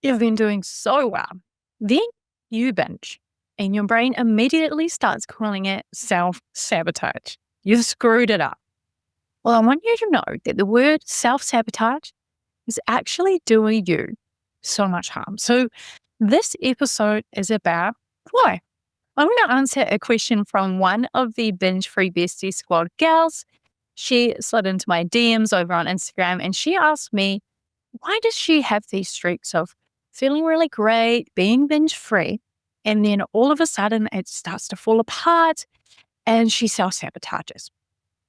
you've been doing so well. Then you binge, and your brain immediately starts calling it self-sabotage. You've screwed it up. Well, I want you to know that the word self-sabotage is actually doing you so much harm. So this episode is about why. I'm going to answer a question from one of the binge-free Bestie Squad gals. She slid into my DMs over on Instagram and she asked me, why does she have these streaks of feeling really great, being binge-free, and then all of a sudden it starts to fall apart and she self-sabotages?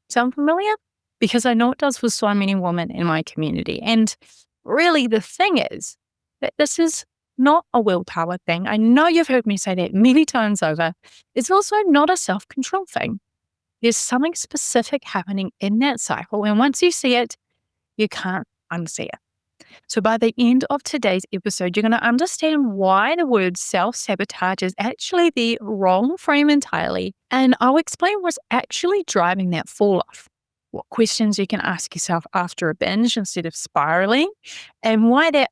Sound familiar? Because I know it does for so many women in my community. And really the thing is that this is not a willpower thing. I know you've heard me say that many times over. It's also not a self-control thing. There's something specific happening in that cycle. And once you see it, you can't unsee it. So by the end of today's episode, you're going to understand why the word self-sabotage is actually the wrong frame entirely. And I'll explain what's actually driving that fall off. What questions you can ask yourself after a binge instead of spiraling, and why that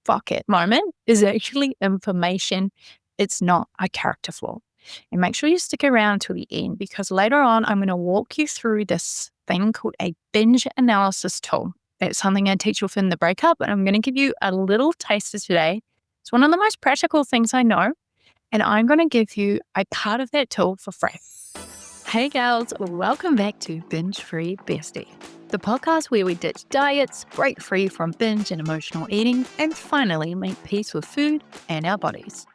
fuck it moment is actually information. It's not a character flaw. And make sure you stick around till the end, because later on, I'm going to walk you through this thing called a binge analysis tool. That's something I teach within the breakup, and I'm going to give you a little taster today. It's one of the most practical things I know, and I'm going to give you a part of that tool for free. Hey gals, welcome back to Binge Free Bestie, the podcast where we ditch diets, break free from binge and emotional eating, and finally make peace with food and our bodies.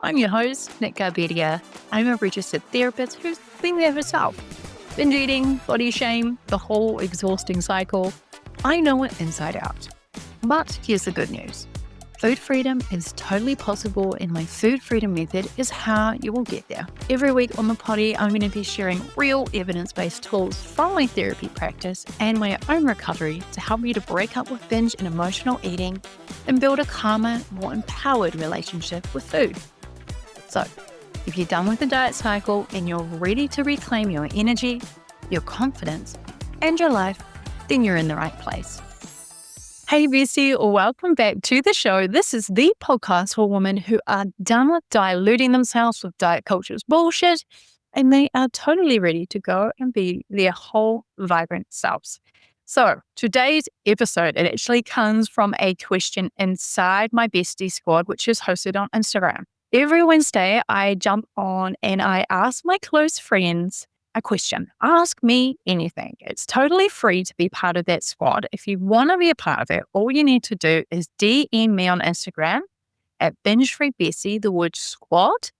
I'm your host, Nick Garbedia. I'm a registered therapist who's been there herself. Binge eating, body shame, the whole exhausting cycle. I know it inside out. But here's the good news. Food freedom is totally possible, and my food freedom method is how you will get there. Every week on the potty, I'm going to be sharing real evidence-based tools from my therapy practice and my own recovery to help you to break up with binge and emotional eating and build a calmer, more empowered relationship with food. So, if you're done with the diet cycle and you're ready to reclaim your energy, your confidence, and your life, then you're in the right place. Hey Bestie, welcome back to the show. This is the podcast for women who are done with diluting themselves with diet culture's bullshit, and they are totally ready to go and be their whole vibrant selves. So today's episode, it actually comes from a question inside my Bestie Squad, which is hosted on Instagram. Every Wednesday, I jump on and I ask my close friends a question. Ask me anything. It's totally free to be part of that squad. If you want to be a part of it, all you need to do is DM me on Instagram at binge-free-bestie, the word squad,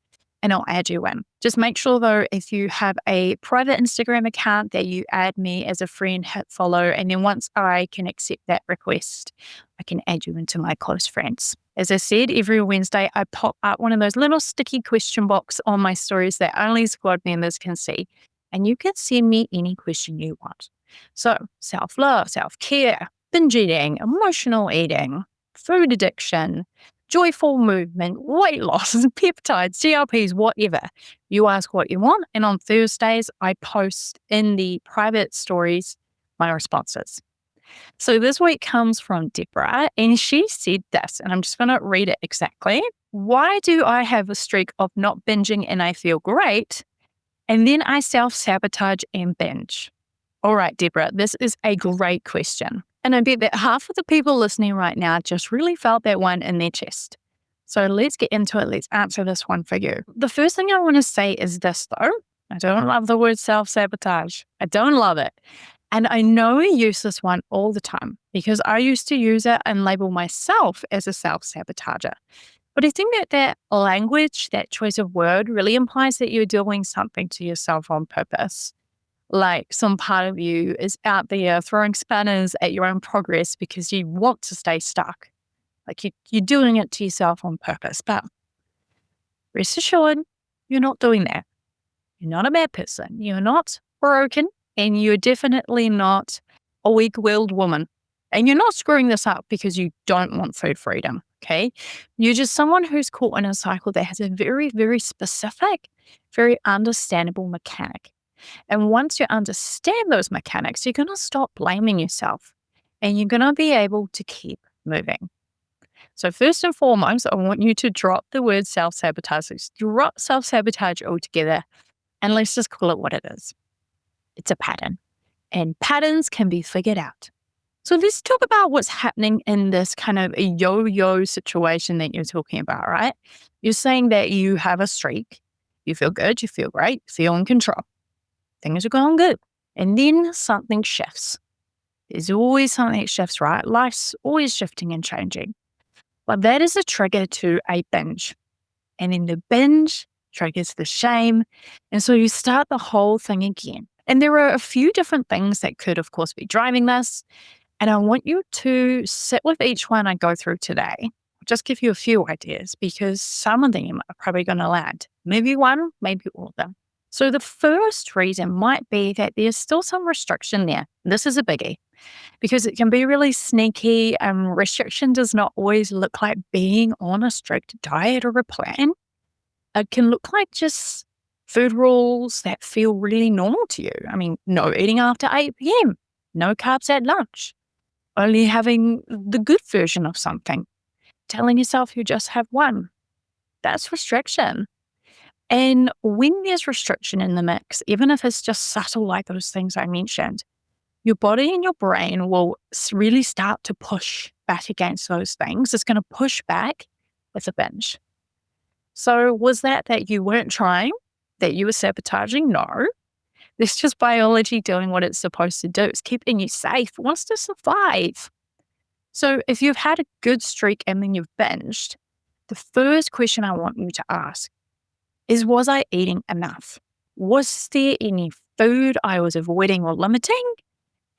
and I'll add you in. Just make sure though, if you have a private Instagram account, that you add me as a friend, hit follow, and then once I can accept that request, I can add you into my close friends. As I said, every Wednesday, I pop up one of those little sticky question box on my stories that only squad members can see. And you can send me any question you want. So self-love, self-care, binge eating, emotional eating, food addiction, joyful movement, weight loss, peptides, GLPs, whatever. You ask what you want. And on Thursdays, I post in the private stories my responses. So this week comes from Deborah, and she said this, and I'm just going to read it exactly. Why do I have a streak of not binging and I feel great, and then I self-sabotage and binge? All right, Deborah, this is a great question. And I bet that half of the people listening right now just really felt that one in their chest. So let's get into it. Let's answer this one for you. The first thing I want to say is this, though. I don't love the word self-sabotage. I don't love it. And I know we use this one all the time because I used to use it and label myself as a self-sabotager. But I think that language, that choice of word, really implies that you're doing something to yourself on purpose. Like some part of you is out there throwing spanners at your own progress because you want to stay stuck. Like you're doing it to yourself on purpose. But rest assured, you're not doing that. You're not a bad person. You're not broken. And you're definitely not a weak-willed woman. And you're not screwing this up because you don't want food freedom. Okay, you're just someone who's caught in a cycle that has a very, very specific, very understandable mechanic. And once you understand those mechanics, you're going to stop blaming yourself and you're going to be able to keep moving. So first and foremost, I want you to drop the word self-sabotage. Drop self-sabotage altogether, and let's just call it what it is. It's a pattern, and patterns can be figured out. So let's talk about what's happening in this kind of a yo-yo situation that you're talking about, right? You're saying that you have a streak. You feel good, you feel great, you feel in control. Things are going good. And then something shifts. There's always something that shifts, right? Life's always shifting and changing. But that is a trigger to a binge. And then the binge triggers the shame. And so you start the whole thing again. And there are a few different things that could, of course, be driving this. And I want you to sit with each one I go through today. I'll just give you a few ideas because some of them are probably going to land. Maybe one, maybe all of them. So the first reason might be that there's still some restriction there. This is a biggie because it can be really sneaky, and restriction does not always look like being on a strict diet or a plan. It can look like just food rules that feel really normal to you. I mean, no eating after 8 p.m., no carbs at lunch, only having the good version of something, telling yourself you just have one. That's restriction. And when there's restriction in the mix, even if it's just subtle like those things I mentioned, your body and your brain will really start to push back against those things. It's going to push back with a binge. So was that you weren't trying, that you were sabotaging? No. It's just biology doing what it's supposed to do. It's keeping you safe. It wants to survive. So if you've had a good streak and then you've binged, the first question I want you to ask is, was I eating enough? Was there any food I was avoiding or limiting?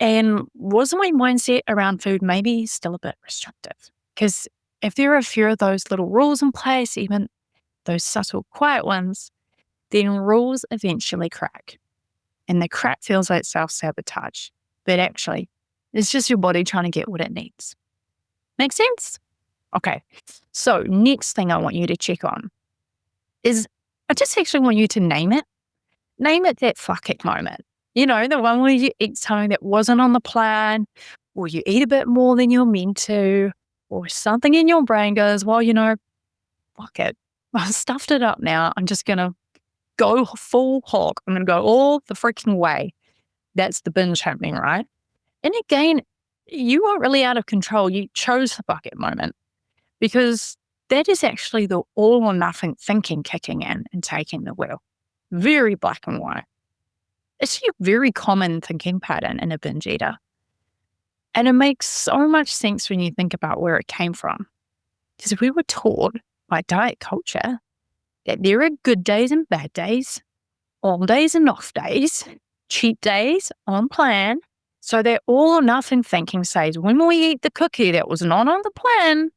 And was my mindset around food maybe still a bit restrictive? Because if there are a few of those little rules in place, even those subtle, quiet ones, then rules eventually crack. And the crack feels like self-sabotage. But actually, it's just your body trying to get what it needs. Make sense? Okay. So next thing I want you to check on is, I just actually want you to name it. Name it that fuck it moment. You know, the one where you eat something that wasn't on the plan, or you eat a bit more than you're meant to, or something in your brain goes, well, fuck it. I've stuffed it up now. I'm just going to go full hog. I'm going to go all the freaking way. That's the binge happening, right? And again, you weren't really out of control. You chose the bucket moment because that is actually the all or nothing thinking kicking in and taking the wheel. Very black and white. It's a very common thinking pattern in a binge eater. And it makes so much sense when you think about where it came from. Because we were taught by diet culture that there are good days and bad days, on days and off days, cheat days, on plan. So that all or nothing thinking says, when we eat the cookie that was not on the plan,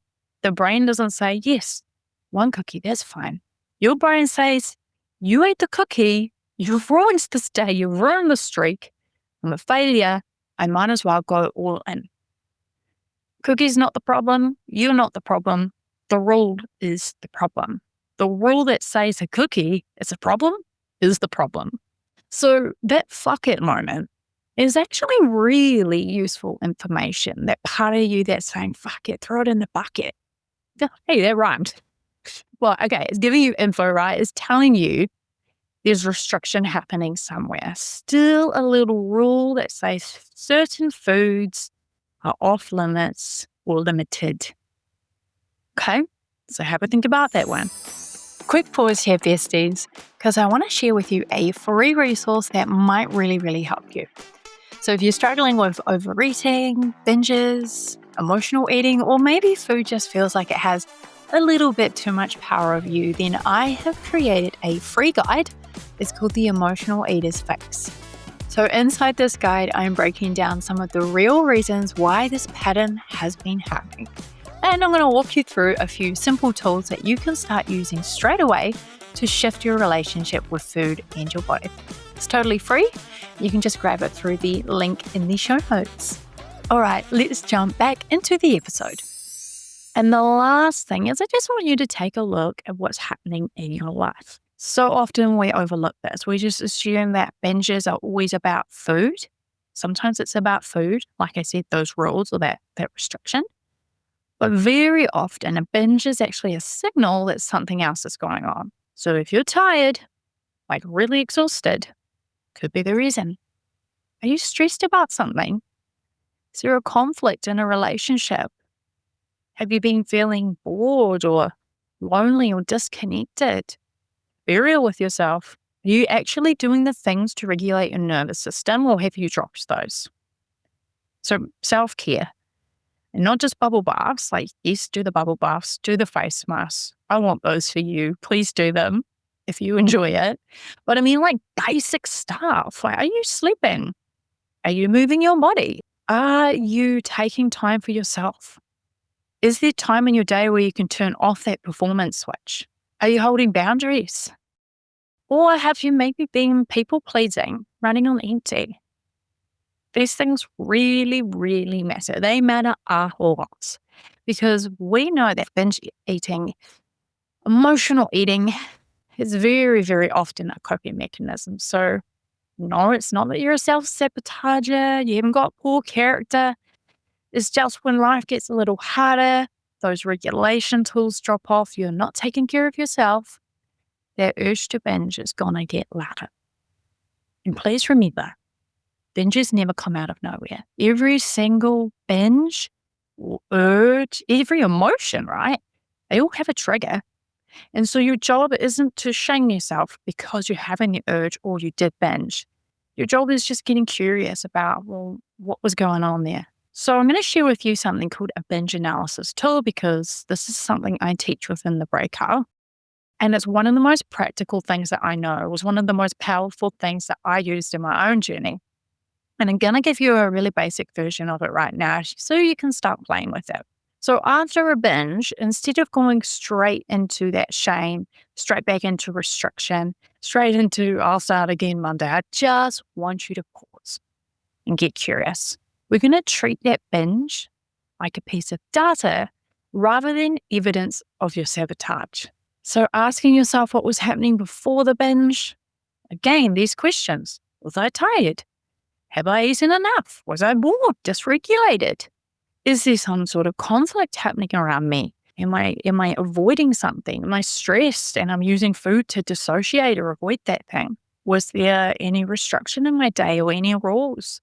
the brain doesn't say, yes, one cookie, that's fine. Your brain says, you ate the cookie, you've ruined this day, you've ruined the streak, I'm a failure, I might as well go all in. Cookie's not the problem, you're not the problem, the rule is the problem. The rule that says a cookie is a problem is the problem. So that fuck it moment is actually really useful information. That part of you that's saying, fuck it, throw it in the bucket. Hey, that rhymed. Well, okay, it's giving you info, right? It's telling you there's restriction happening somewhere. Still a little rule that says certain foods are off limits or limited. Okay, so have a think about that one. Quick pause here, besties, because I want to share with you a free resource that might really, really help you. So if you're struggling with overeating, binges, emotional eating, or maybe food just feels like it has a little bit too much power over you, then I have created a free guide. It's called the Emotional Eater's Fix. So inside this guide, I'm breaking down some of the real reasons why this pattern has been happening. And I'm going to walk you through a few simple tools that you can start using straight away to shift your relationship with food and your body. It's totally free. You can just grab it through the link in the show notes. All right, let's jump back into the episode. And the last thing is, I just want you to take a look at what's happening in your life. So often we overlook this. We just assume that binges are always about food. Sometimes it's about food, like I said, those rules or that restriction. But very often, a binge is actually a signal that something else is going on. So if you're tired, like really exhausted, could be the reason. Are you stressed about something? Is there a conflict in a relationship? Have you been feeling bored or lonely or disconnected? Be real with yourself. Are you actually doing the things to regulate your nervous system, or have you dropped those? So self-care, and not just bubble baths. Like, yes, do the bubble baths, do the face masks. I want those for you. Please do them if you enjoy it. But I mean, like basic stuff. Like, are you sleeping? Are you moving your body? Are you taking time for yourself? Is there time in your day where you can turn off that performance switch? Are you holding boundaries? Or have you maybe been people pleasing, running on empty? These things really, really matter. They matter a lot because we know that binge eating, emotional eating is very, very often a coping mechanism. So, no, it's not that you're a self-sabotager, you haven't got poor character. It's just when life gets a little harder, those regulation tools drop off, you're not taking care of yourself, that urge to binge is going to get louder. And please remember, binges never come out of nowhere. Every single binge or urge, every emotion, right? They all have a trigger. And so your job isn't to shame yourself because you're having the urge or you did binge. Your job is just getting curious about, well, what was going on there? So I'm going to share with you something called a binge analysis tool because this is something I teach within the breakout. And it's one of the most practical things that I know. It was one of the most powerful things that I used in my own journey. And I'm going to give you a really basic version of it right now so you can start playing with it. So after a binge, instead of going straight into that shame, straight back into restriction, straight into I'll start again Monday, I just want you to pause and get curious. We're going to treat that binge like a piece of data rather than evidence of your sabotage. So asking yourself what was happening before the binge. Again, these questions. Was I tired? Have I eaten enough? Was I bored, dysregulated? Is there some sort of conflict happening around me? Am I avoiding something? Am I stressed and I'm using food to dissociate or avoid that thing? Was there any restriction in my day or any rules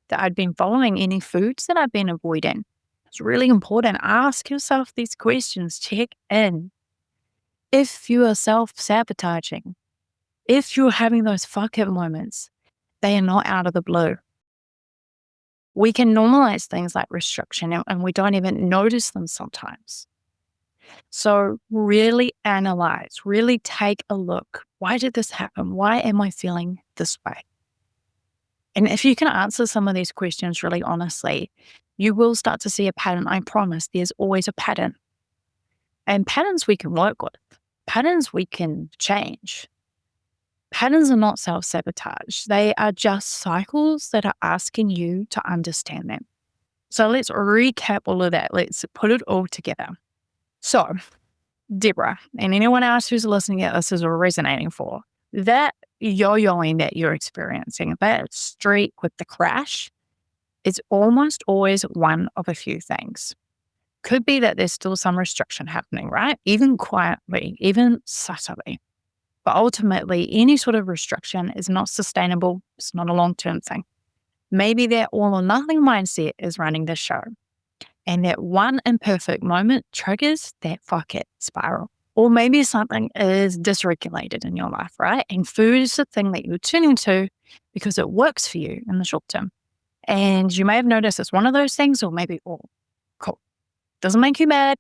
that I'd been following, any foods that I've been avoiding? It's really important. Ask yourself these questions. Check in. If you are self-sabotaging, if you're having those fuck it moments, they are not out of the blue. We can normalize things like restriction and we don't even notice them sometimes. So really analyze, really take a look. Why did this happen? Why am I feeling this way? And if you can answer some of these questions really honestly, you will start to see a pattern. I promise there's always a pattern. And patterns we can work with. Patterns we can change. Patterns are not self-sabotage. They are just cycles that are asking you to understand them. So let's recap all of that. Let's put it all together. So, Deborah, and anyone else who's listening at this is resonating for, that yo-yoing that you're experiencing, that streak with the crash, is almost always one of a few things. Could be that there's still some restriction happening, right? Even quietly, even subtly. But ultimately, any sort of restriction is not sustainable. It's not a long-term thing. Maybe that all or nothing mindset is running the show. And that one imperfect moment triggers that fuck it spiral. Or maybe something is dysregulated in your life, right? And food is the thing that you're turning to because it works for you in the short term. And you may have noticed it's one of those things or maybe all. Cool. Doesn't make you mad.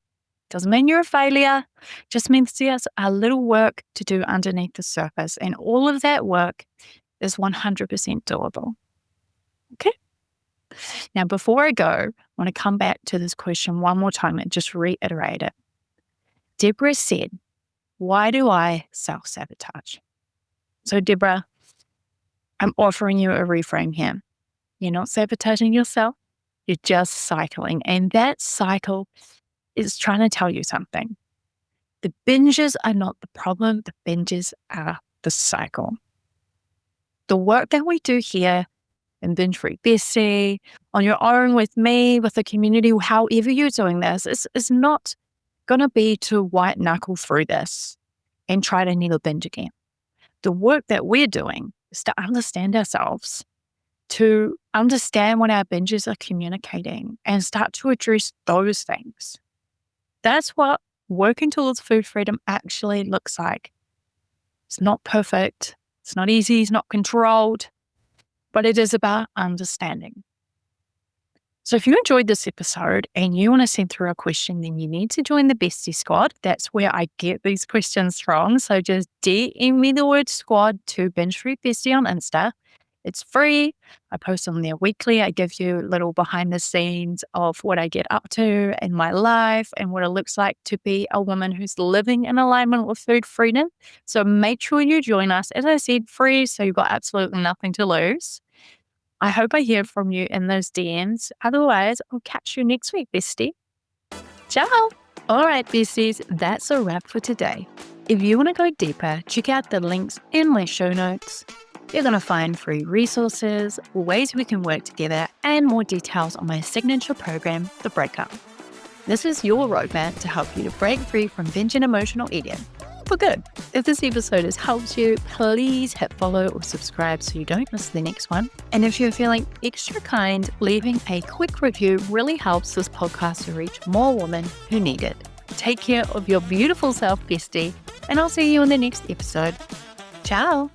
Doesn't mean you're a failure. Just means there's a little work to do underneath the surface. And all of that work is 100% doable. Okay? Now, before I go, I want to come back to this question one more time and just reiterate it. Deborah said, why do I self-sabotage? So, Deborah, I'm offering you a reframe here. You're not sabotaging yourself. You're just cycling. And that cycle is trying to tell you something. The binges are not the problem. The binges are the cycle. The work that we do here in Binge Free Bestie, on your own with me, with the community, however you're doing this, it's not going to be to white knuckle through this and try to never binge again. The work that we're doing is to understand ourselves, to understand what our binges are communicating and start to address those things. That's what working towards food freedom actually looks like. It's not perfect. It's not easy. It's not controlled, but it is about understanding. So if you enjoyed this episode and you want to send through a question, then you need to join the Bestie Squad. That's where I get these questions from. So just DM me the word squad to Binge Free Bestie on Insta. It's free. I post on there weekly. I give you a little behind the scenes of what I get up to in my life and what it looks like to be a woman who's living in alignment with food freedom. So make sure you join us. As I said, free, so you've got absolutely nothing to lose. I hope I hear from you in those DMs. Otherwise, I'll catch you next week, bestie. Ciao. All right, besties, that's a wrap for today. If you want to go deeper, check out the links in my show notes. You're going to find free resources, ways we can work together, and more details on my signature program, The Breakup. This is your roadmap to help you to break free from binge and emotional eating for good. If this episode has helped you, please hit follow or subscribe so you don't miss the next one. And if you're feeling extra kind, leaving a quick review really helps this podcast to reach more women who need it. Take care of your beautiful self, bestie, and I'll see you in the next episode. Ciao.